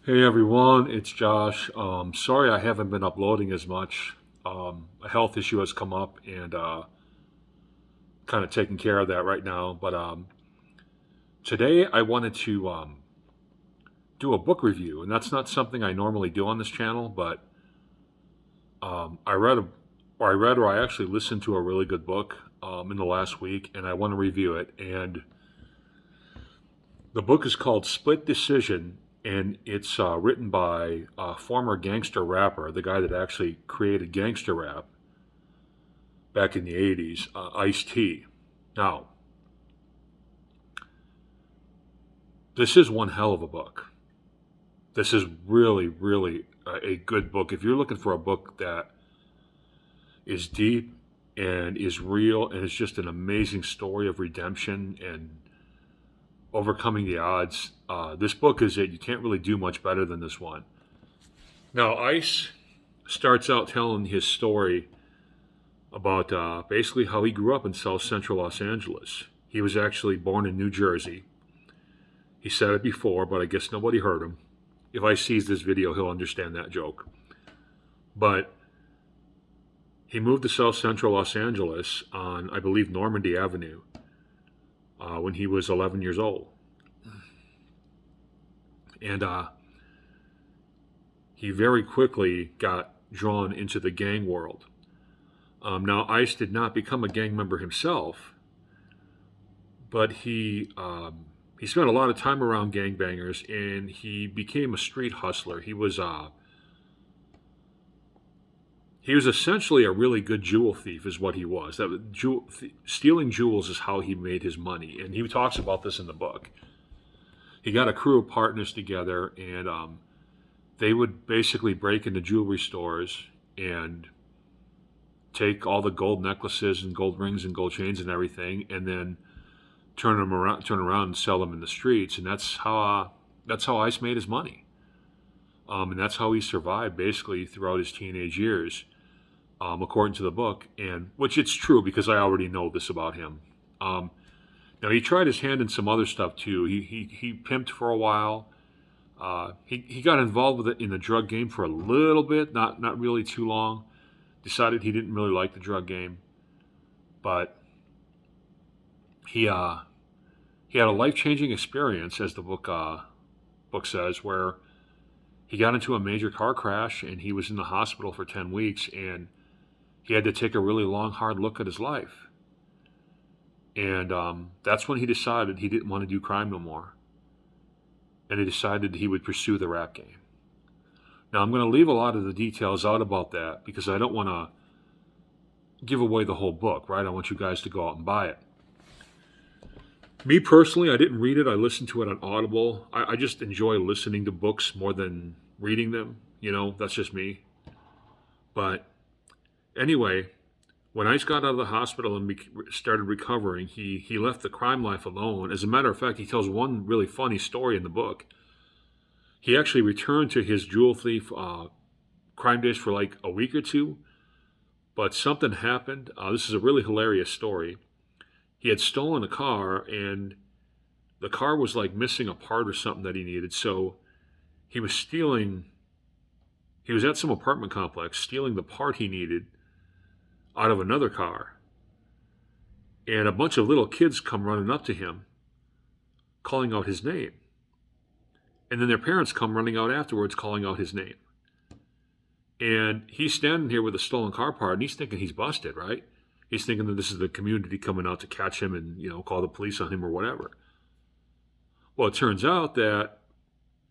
Hey everyone, it's Josh. Sorry I haven't been uploading as much. A health issue has come up and kind of taking care of that right now. But today I wanted to do a book review, and that's not something I normally do on this channel. But I read or I actually listened to a really good book in the last week, and I want to review it. And the book is called Split Decision, and it's written by a former gangster rapper, the guy that actually created gangster rap back in the 80s, Ice-T. Now, this is one hell of a book. This is really, really a good book. If you're looking for a book that is deep and is real and is just an amazing story of redemption and overcoming the odds, this book is it. You can't really do much better than this one. Now, Ice starts out telling his story about basically how he grew up in South Central Los Angeles. He was actually born in New Jersey. He said it before, but I guess nobody heard him. If Ice sees this video, he'll understand that joke. But he moved to South Central Los Angeles on, I believe, Normandy Avenue when he was 11 years old. And he very quickly got drawn into the gang world. Now, Ice did not become a gang member himself, but he spent a lot of time around gangbangers, and he became a street hustler. He was essentially a really good jewel thief, is what he was. Stealing jewels is how he made his money, and he talks about this in the book. He got a crew of partners together, and they would basically break into jewelry stores and take all the gold necklaces and gold rings and gold chains and everything, and then turn around, and sell them in the streets. And that's how Ice made his money, and that's how he survived basically throughout his teenage years, according to the book. And which it's true because I already know this about him. Now he tried his hand in some other stuff too. He pimped for a while. He got involved with it in the drug game for a little bit, not really too long. Decided he didn't really like the drug game, but he had a life changing experience, as the book says, where he got into a major car crash and he was in the hospital for 10 weeks, and he had to take a really long, hard look at his life. And that's when he decided he didn't want to do crime no more, and he decided he would pursue the rap game. Now, I'm going to leave a lot of the details out about that because I don't want to give away the whole book, right? I want you guys to go out and buy it. Me personally, I didn't read it. I listened to it on Audible. I just enjoy listening to books more than reading them. That's just me. But anyway, when Ice got out of the hospital and started recovering, he left the crime life alone. As a matter of fact, he tells one really funny story in the book. He actually returned to his jewel thief crime days for like a week or two, but something happened. This is a really hilarious story. He had stolen a car, and the car was like missing a part or something that he needed. So he was at some apartment complex stealing the part he needed out of another car. And a bunch of little kids come running up to him, calling out his name. And then their parents come running out afterwards, calling out his name. And he's standing here with a stolen car part, and he's thinking he's busted, right? He's thinking that this is the community coming out to catch him and, call the police on him or whatever. Well, it turns out that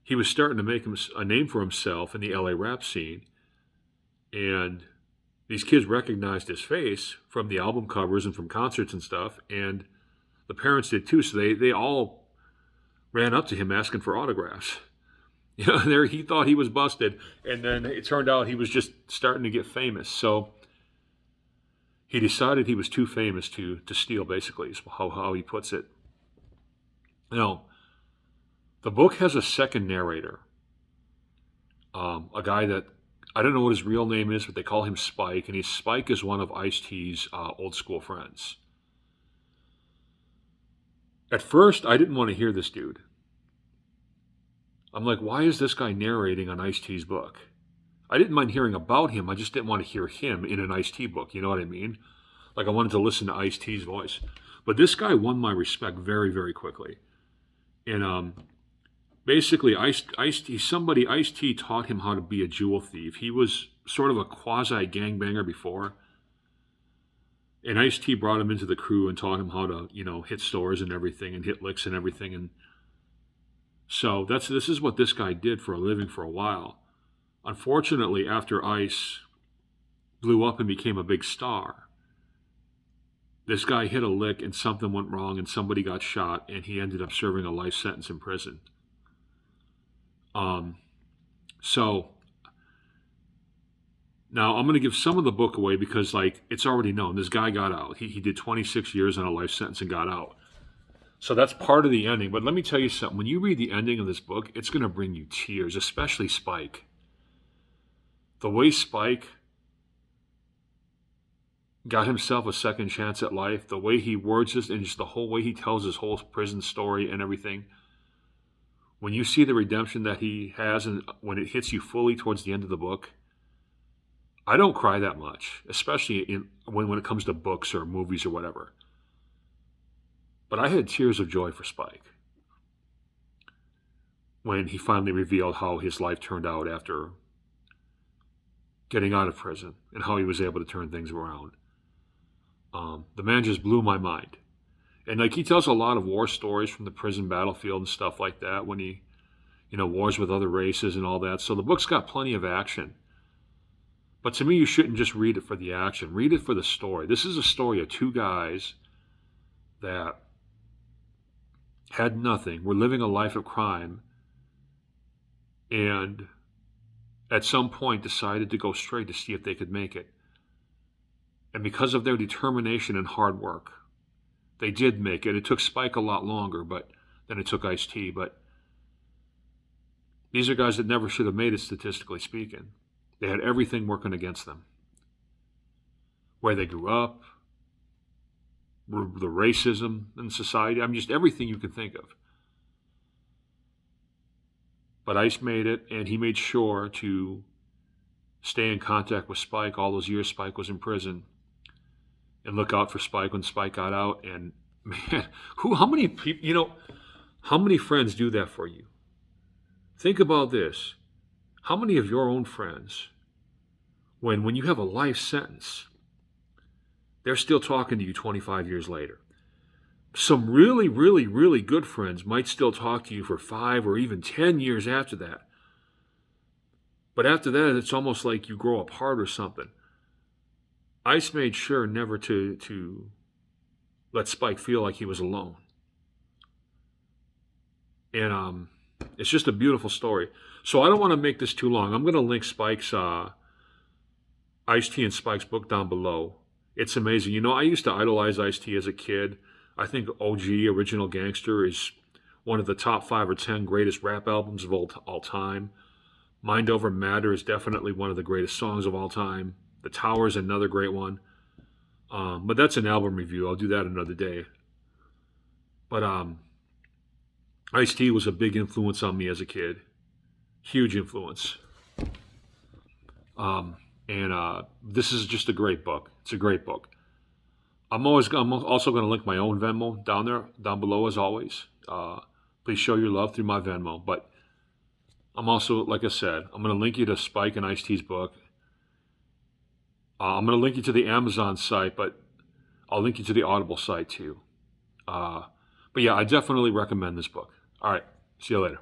he was starting to make a name for himself in the LA rap scene. And these kids recognized his face from the album covers and from concerts and stuff. And the parents did too. So they all ran up to him asking for autographs. There he thought he was busted. And then it turned out he was just starting to get famous. So he decided he was too famous to steal, basically, is how he puts it. Now, the book has a second narrator, a guy that, I don't know what his real name is, but they call him Spike, and Spike is one of Ice-T's old school friends. At first, I didn't want to hear this dude. I'm like, why is this guy narrating on Ice-T's book? I didn't mind hearing about him. I just didn't want to hear him in an Ice-T book. You know what I mean? Like I wanted to listen to Ice-T's voice. But this guy won my respect very, very quickly. And basically, Ice-T taught him how to be a jewel thief. He was sort of a quasi gangbanger before. And Ice-T brought him into the crew and taught him how to, hit stores and everything and hit licks and everything. And so this is what this guy did for a living for a while. Unfortunately, after Ice blew up and became a big star, this guy hit a lick and something went wrong and somebody got shot and he ended up serving a life sentence in prison. So now I'm going to give some of the book away because it's already known. This guy got out. He did 26 years on a life sentence and got out. So that's part of the ending. But let me tell you something. When you read the ending of this book, it's going to bring you tears, especially Spike. The way Spike got himself a second chance at life, the way he words this, and just the whole way he tells his whole prison story and everything. When you see the redemption that he has and when it hits you fully towards the end of the book, I don't cry that much, especially when it comes to books or movies or whatever. But I had tears of joy for Spike when he finally revealed how his life turned out after getting out of prison and how he was able to turn things around. The man just blew my mind. And he tells a lot of war stories from the prison battlefield and stuff like that when he, wars with other races and all that. So the book's got plenty of action. But to me, you shouldn't just read it for the action. Read it for the story. This is a story of two guys that had nothing, were living a life of crime, and at some point decided to go straight to see if they could make it. And because of their determination and hard work, they did make it. It took Spike a lot longer than it took Ice-T, but these are guys that never should have made it, statistically speaking. They had everything working against them. Where they grew up, the racism in society, just everything you can think of. But Ice made it, and he made sure to stay in contact with Spike all those years Spike was in prison and look out for Spike when Spike got out. And man, how many people, how many friends do that for you? Think about this. How many of your own friends, when you have a life sentence, they're still talking to you 25 years later? Some really, really, really good friends might still talk to you for 5 or even 10 years after that. But after that, it's almost like you grow apart or something. Ice made sure never to let Spike feel like he was alone. And it's just a beautiful story. So I don't want to make this too long. I'm going to link Spike's Ice-T and Spike's book down below. It's amazing. I used to idolize Ice-T as a kid. I think OG, Original Gangster, is one of the top 5 or 10 greatest rap albums of all time. Mind Over Matter is definitely one of the greatest songs of all time. The Tower is another great one. But that's an album review. I'll do that another day. But Ice-T was a big influence on me as a kid. Huge influence. And this is just a great book. It's a great book. I'm also going to link my own Venmo down below as always. Please show your love through my Venmo. But I'm also, like I said, I'm going to link you to Spike and Ice-T's book. I'm going to link you to the Amazon site, but I'll link you to the Audible site too. But yeah, I definitely recommend this book. All right, see you later.